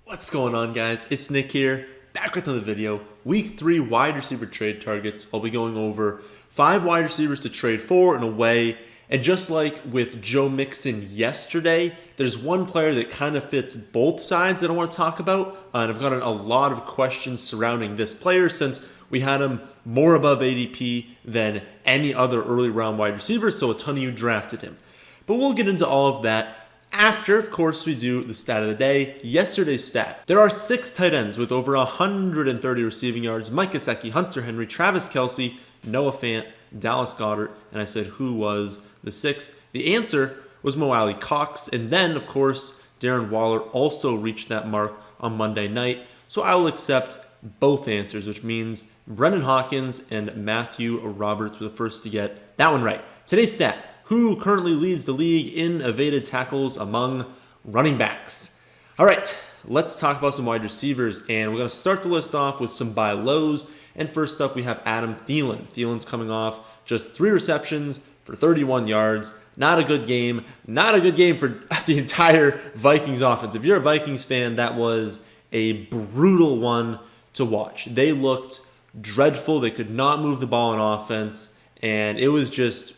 What's going on, guys? It's Nick here, back with another video. Week 3 wide receiver trade targets. I'll be going over 5 wide receivers to trade for and away. And just like with Joe Mixon yesterday, there's one player that kind of fits both sides that I want to talk about. And I've gotten a lot of questions surrounding this player since we had him more above ADP than any other early round wide receiver, so a ton of you drafted him. But we'll get into all of that after, of course, we do the stat of the day. Yesterday's stat. There are 6 tight ends with over 130 receiving yards. Mike Gesicki, Hunter Henry, Travis Kelce, Noah Fant, Dallas Goedert, and I said who was the 6th. The answer was Mo Alley Cox, and then, of course, Darren Waller also reached that mark on Monday night. So I will accept both answers, which means Brendan Hawkins and Matthew Roberts were the first to get that one right. Today's stat. Who currently leads the league in evaded tackles among running backs? All right, let's talk about some wide receivers, and we're going to start the list off with some buy lows. And first up, we have Adam Thielen. Thielen's coming off just 3 receptions for 31 yards. Not a good game. Not a good game for the entire Vikings offense. If you're a Vikings fan, that was a brutal one to watch. They looked dreadful. They could not move the ball on offense, and it was just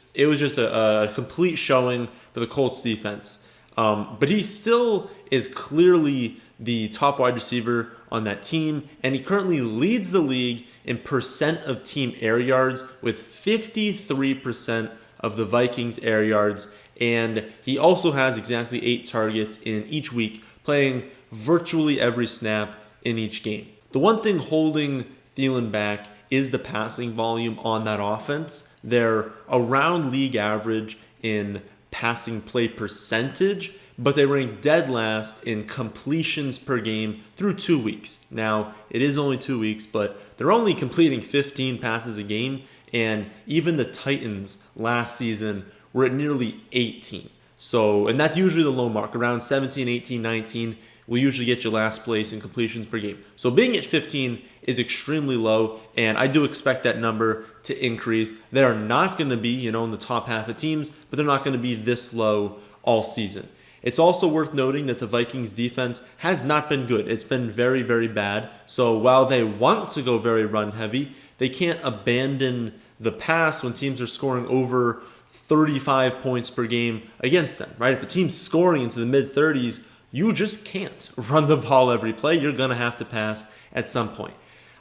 a complete showing for the Colts defense. But he still is clearly the top wide receiver on that team, and he currently leads the league in percent of team air yards with 53% of the Vikings' air yards, and he also has exactly 8 targets in each week, playing virtually every snap in each game. The one thing holding Thielen back is the passing volume on that offense. They're around league average in passing play percentage, but they rank dead last in completions per game through 2 weeks. Now, it is only 2 weeks, but they're only completing 15 passes a game, and even the Titans last season were at nearly 18. So, and that's usually the low mark. Around 17, 18, 19 will usually get you last place in completions per game. So being at 15 is extremely low, and I do expect that number to increase. They are not going to be, in the top half of teams, but they're not going to be this low all season. It's also worth noting that the Vikings defense has not been good. It's been very, very bad. So while they want to go very run heavy, they can't abandon the pass when teams are scoring over 35 points per game against them, right? If a team's scoring into the mid-30s, you just can't run the ball every play. You're going to have to pass at some point.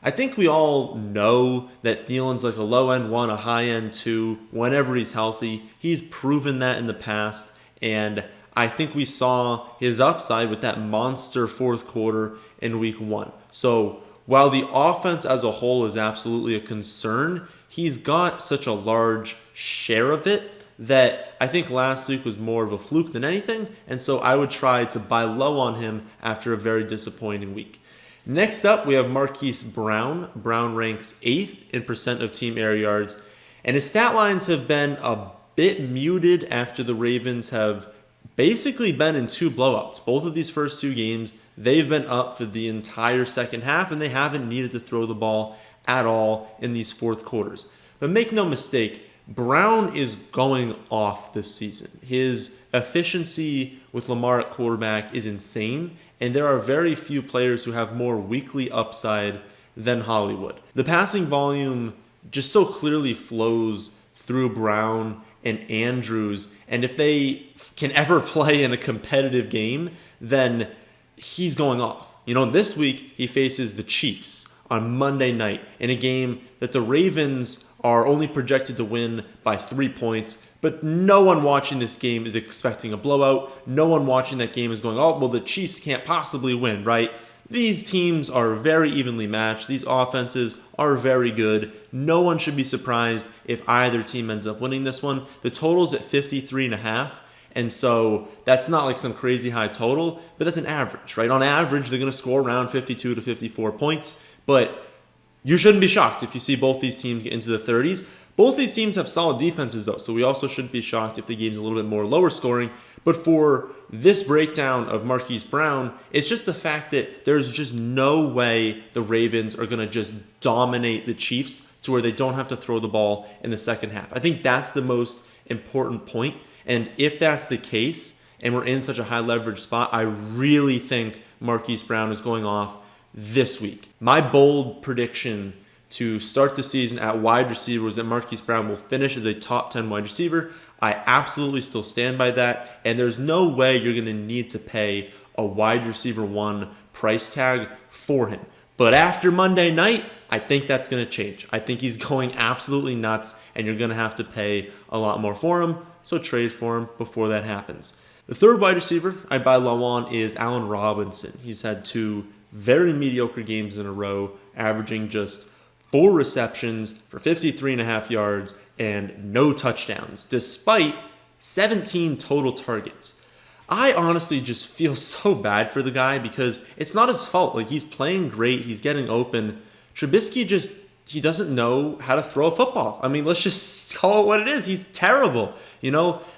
I think we all know that Thielen's like a low-end 1, a high-end 2, whenever he's healthy. He's proven that in the past, and I think we saw his upside with that monster fourth quarter in week 1. So while the offense as a whole is absolutely a concern, he's got such a large share of it that I think last week was more of a fluke than anything, and so I would try to buy low on him after a very disappointing week. Next up, we have Marquise Brown. Brown ranks 8th in percent of team air yards, and his stat lines have been a bit muted after the Ravens have basically been in 2 blowouts. Both of these first 2 games, they've been up for the entire second half, and they haven't needed to throw the ball at all in these fourth quarters. But make no mistake, Brown is going off this season. His efficiency with Lamar at quarterback is insane, and there are very few players who have more weekly upside than Hollywood. The passing volume just so clearly flows through Brown and Andrews, and if they can ever play in a competitive game, then he's going off. This week he faces the Chiefs on Monday night in a game that the Ravens are only projected to win by 3 points, but no one watching this game is expecting a blowout. No one watching that game is going, oh, well, the Chiefs can't possibly win, right? These teams are very evenly matched. These offenses are very good. No one should be surprised if either team ends up winning this one. The total's at 53.5, and so that's not like some crazy high total, but that's an average, right? On average, they're going to score around 52 to 54 points, but you shouldn't be shocked if you see both these teams get into the 30s. Both these teams have solid defenses, though, so we also shouldn't be shocked if the game's a little bit more lower scoring. But for this breakdown of Marquise Brown, it's just the fact that there's just no way the Ravens are going to just dominate the Chiefs to where they don't have to throw the ball in the second half. I think that's the most important point. And if that's the case, and we're in such a high leverage spot, I really think Marquise Brown is going off this week. My bold prediction to start the season at wide receiver was that Marquise Brown will finish as a top 10 wide receiver. I absolutely still stand by that, and there's no way you're going to need to pay a wide receiver 1 price tag for him. But after Monday night, I think that's going to change. I think he's going absolutely nuts, and you're going to have to pay a lot more for him, so trade for him before that happens. The third wide receiver I'd buy low on is Allen Robinson. He's had 2 very mediocre games in a row, averaging just 4 receptions for 53.5 yards and no touchdowns, despite 17 total targets. I honestly just feel so bad for the guy because it's not his fault. Like, he's playing great, he's getting open. Trubisky he doesn't know how to throw a football. I mean, let's just call it what it is. He's terrible.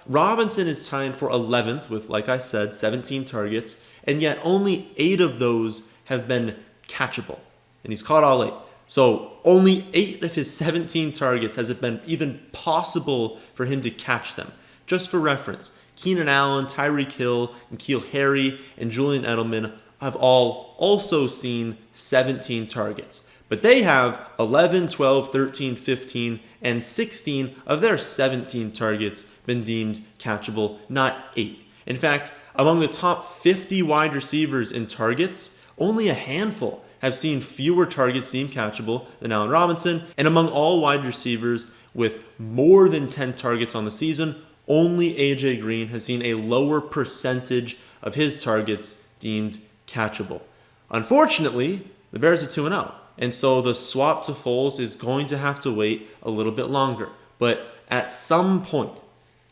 Robinson is tied for 11th with, like I said, 17 targets, and yet only 8 of those have been catchable. And he's caught all 8. So only 8 of his 17 targets has it been even possible for him to catch them. Just for reference, Keenan Allen, Tyreek Hill, N'Keal Harry, and Julian Edelman have all also seen 17 targets. But they have 11, 12, 13, 15, and 16 of their 17 targets been deemed catchable, not 8. In fact, among the top 50 wide receivers in targets, only a handful have seen fewer targets deemed catchable than Allen Robinson. And among all wide receivers with more than 10 targets on the season, only AJ Green has seen a lower percentage of his targets deemed catchable. Unfortunately, the Bears are 2-0. And so the swap to Foles is going to have to wait a little bit longer. But at some point,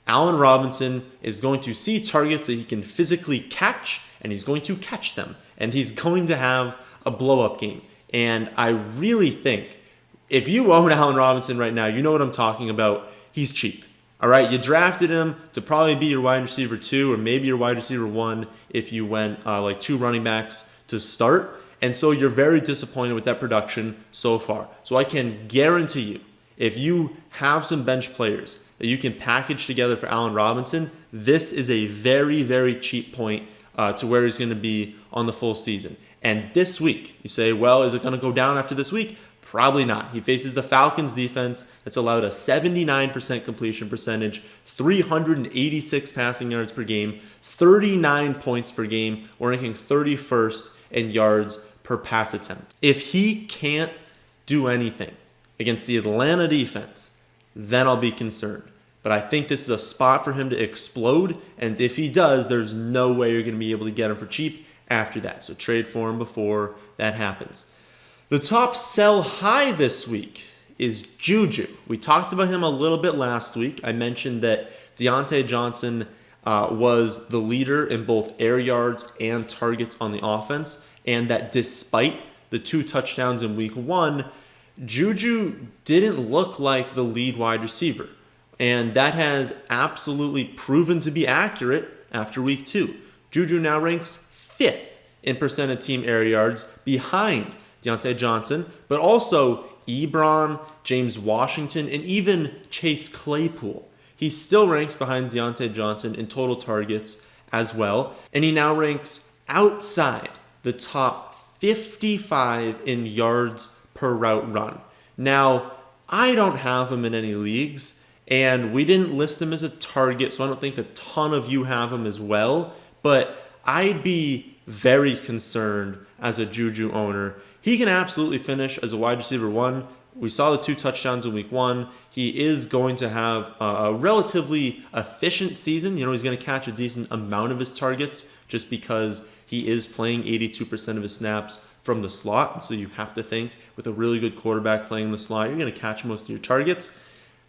Allen Robinson is going to see targets that he can physically catch, and he's going to catch them. And he's going to have a blow-up game. And I really think if you own Allen Robinson right now, you know what I'm talking about. He's cheap. All right, you drafted him to probably be your wide receiver 2 or maybe your wide receiver 1 if you went like 2 running backs to start. And so you're very disappointed with that production so far. So I can guarantee you, if you have some bench players that you can package together for Allen Robinson, this is a very, very cheap point to where he's going to be on the full season. And this week, you say, well, is it going to go down after this week? Probably not. He faces the Falcons defense that's allowed a 79% completion percentage, 386 passing yards per game, 39 points per game. We're ranking 31st in yards per pass attempt. If he can't do anything against the Atlanta defense, then I'll be concerned. But I think this is a spot for him to explode, and if he does, there's no way you're going to be able to get him for cheap after that. So trade for him before that happens. The top sell high this week is Juju. We talked about him a little bit last week. I mentioned that Deontay Johnson was the leader in both air yards and targets on the offense, and that despite the 2 touchdowns in week 1, Juju didn't look like the lead wide receiver. And that has absolutely proven to be accurate after week 2. Juju now ranks 5th in percent of team air yards behind Deontay Johnson, but also Ebron, James Washington, and even Chase Claypool. He still ranks behind Deontay Johnson in total targets as well, and he now ranks outside the top 55 in yards per route run. Now, I don't have him in any leagues, and we didn't list him as a target, so I don't think a ton of you have him as well, but I'd be very concerned as a Juju owner. He can absolutely finish as a wide receiver 1. We saw the 2 touchdowns in week 1. He is going to have a relatively efficient season. He's going to catch a decent amount of his targets just because he is playing 82% of his snaps from the slot. And so you have to think with a really good quarterback playing the slot, you're going to catch most of your targets.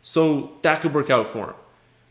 So that could work out for him.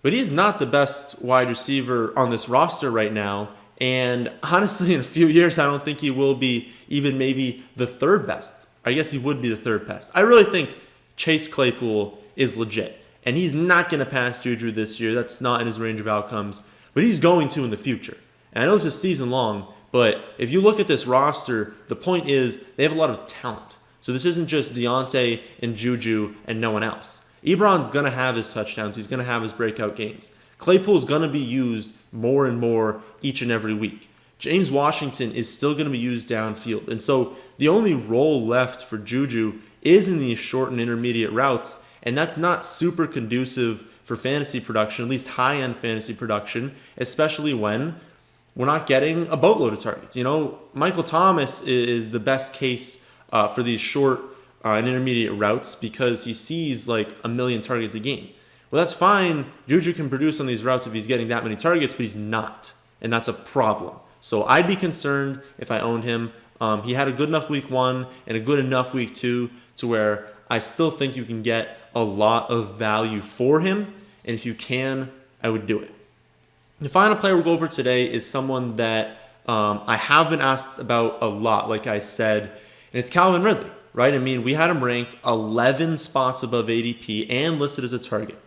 But he's not the best wide receiver on this roster right now. And honestly, in a few years, I don't think he will be even maybe the 3rd best. I guess he would be the 3rd best. I really think Chase Claypool is legit. And he's not going to pass Juju this year. That's not in his range of outcomes. But he's going to in the future. And I know this is season long, but if you look at this roster, the point is they have a lot of talent. So this isn't just Deontay and Juju and no one else. Ebron's going to have his touchdowns. He's going to have his breakout games. Claypool's going to be used more and more each and every week. James Washington is still going to be used downfield. And so the only role left for Juju is in these short and intermediate routes, and that's not super conducive for fantasy production, at least high-end fantasy production, especially when we're not getting a boatload of targets. Michael Thomas is the best case for these short and intermediate routes because he sees like a million targets a game. Well, that's fine. Juju can produce on these routes if he's getting that many targets, but he's not, and that's a problem. So I'd be concerned if I owned him. He had a good enough week 1 and a good enough week 2 to where I still think you can get a lot of value for him, and if you can, I would do it. The final player we'll go over today is someone that I have been asked about a lot, like I said, and it's Calvin Ridley, right? I mean, we had him ranked 11 spots above ADP and listed as a target.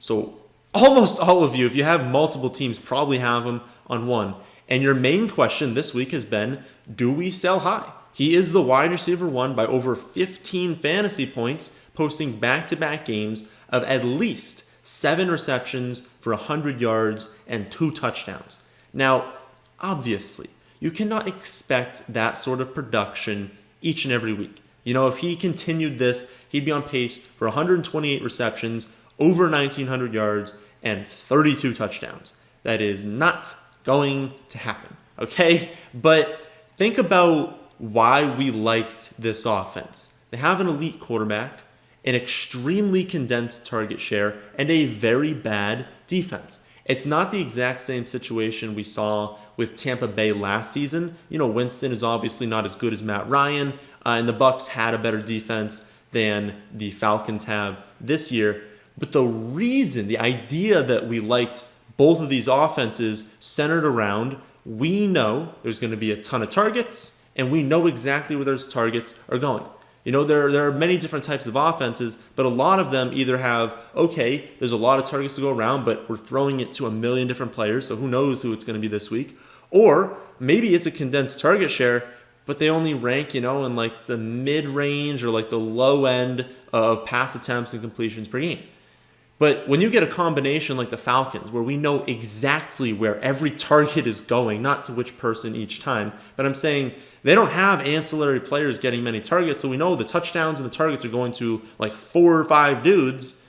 So almost all of you, if you have multiple teams, probably have him on one. And your main question this week has been, do we sell high? He is the wide receiver 1 by over 15 fantasy points, posting back-to-back games of at least 7 receptions for 100 yards and 2 touchdowns. Now, obviously, you cannot expect that sort of production each and every week. If he continued this, he'd be on pace for 128 receptions, over 1,900 yards, and 32 touchdowns. That is not going to happen, okay? But think about why we liked this offense. They have an elite quarterback, an extremely condensed target share, and a very bad defense. It's not the exact same situation we saw with Tampa Bay last season. Winston is obviously not as good as Matt Ryan, and the Bucs had a better defense than the Falcons have this year. But the idea that we liked both of these offenses centered around, we know there's going to be a ton of targets, and we know exactly where those targets are going. There are many different types of offenses, but a lot of them either have, okay, there's a lot of targets to go around, but we're throwing it to a million different players, so who knows who it's going to be this week. Or maybe it's a condensed target share, but they only rank, in like the mid-range or like the low end of pass attempts and completions per game. But when you get a combination like the Falcons, where we know exactly where every target is going, not to which person each time, but I'm saying they don't have ancillary players getting many targets, so we know the touchdowns and the targets are going to like 4 or 5 dudes,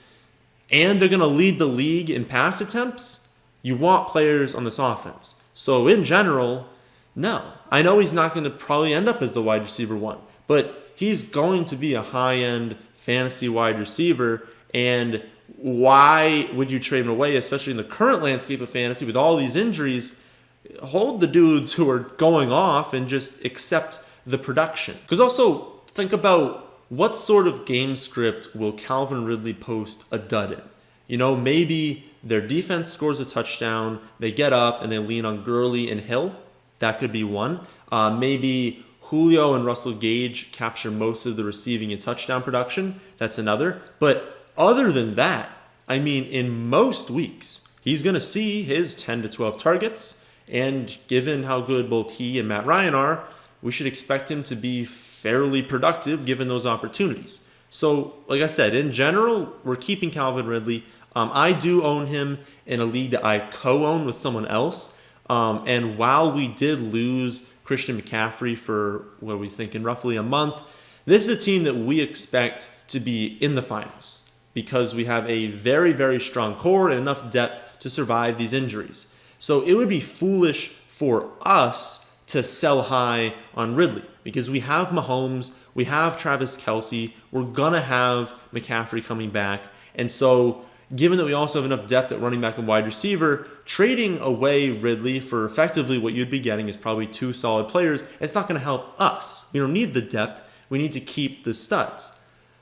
and they're going to lead the league in pass attempts. You want players on this offense. So in general, no. I know he's not going to probably end up as the wide receiver 1, but he's going to be a high-end fantasy wide receiver, and why would you trade him away, especially in the current landscape of fantasy with all these injuries? Hold the dudes who are going off and just accept the production. Because also, think about what sort of game script will Calvin Ridley post a dud in? Maybe their defense scores a touchdown, they get up and they lean on Gurley and Hill. That could be one. Maybe Julio and Russell Gage capture most of the receiving and touchdown production. That's another. But other than that, I mean, in most weeks, he's going to see his 10 to 12 targets. And given how good both he and Matt Ryan are, we should expect him to be fairly productive given those opportunities. So, like I said, in general, we're keeping Calvin Ridley. I do own him in a league that I co-own with someone else. And while we did lose Christian McCaffrey for, what are we thinking, roughly a month, this is a team that we expect to be in the finals because we have a very, very strong core and enough depth to survive these injuries. So it would be foolish for us to sell high on Ridley because we have Mahomes, we have Travis Kelce, we're going to have McCaffrey coming back. And so given that we also have enough depth at running back and wide receiver, trading away Ridley for effectively what you'd be getting is probably 2 solid players. It's not going to help us. We don't need the depth. We need to keep the studs.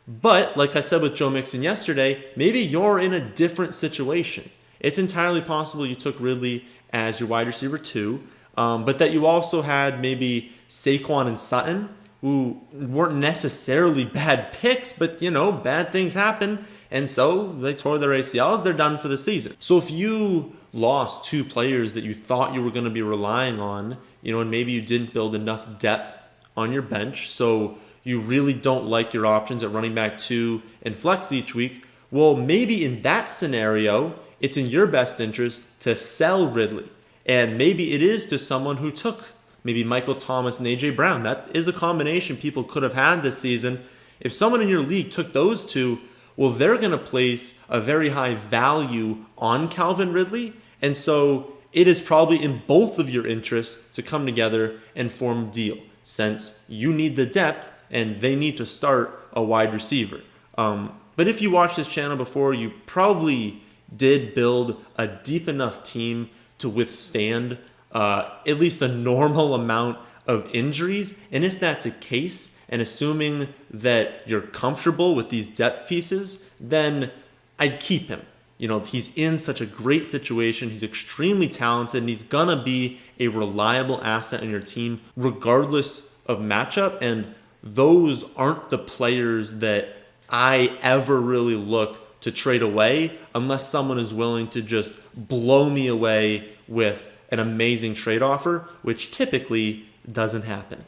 But like I said with Joe Mixon yesterday, maybe you're in a different situation. It's entirely possible you took Ridley as your wide receiver 2, but that you also had maybe Saquon and Sutton, who weren't necessarily bad picks, but, bad things happen. And so they tore their ACLs. They're done for the season. So if you lost 2 players that you thought you were going to be relying on, and maybe you didn't build enough depth on your bench, so you really don't like your options at running back 2 and flex each week, well, maybe in that scenario, it's in your best interest to sell Ridley And maybe it is to someone who took maybe Michael Thomas and A.J. Brown. That is a combination people could have had this season. If someone in your league took those two, well, they're going to place a very high value on Calvin Ridley. And so it is probably in both of your interests to come together and form a deal, since you need the depth and they need to start a wide receiver. But if you watched this channel before, you probably did build a deep enough team to withstand at least a normal amount of injuries. And if that's a case, and assuming that you're comfortable with these depth pieces, then I'd keep him. He's in such a great situation. He's extremely talented, and he's going to be a reliable asset in your team regardless of matchup. And those aren't the players that I ever really look to trade away unless someone is willing to just blow me away with an amazing trade offer, which typically doesn't happen.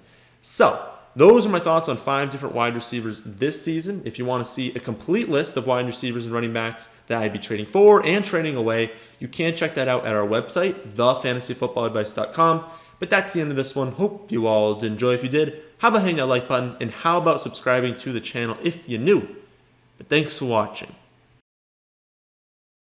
So those are my thoughts on 5 different wide receivers this season. If you want to see a complete list of wide receivers and running backs that I'd be trading for and trading away, you can check that out at our website, thefantasyfootballadvice.com. But that's the end of this one. Hope you all did enjoy. If you did, how about hitting that like button, and how about subscribing to the channel if you're new? But thanks for watching.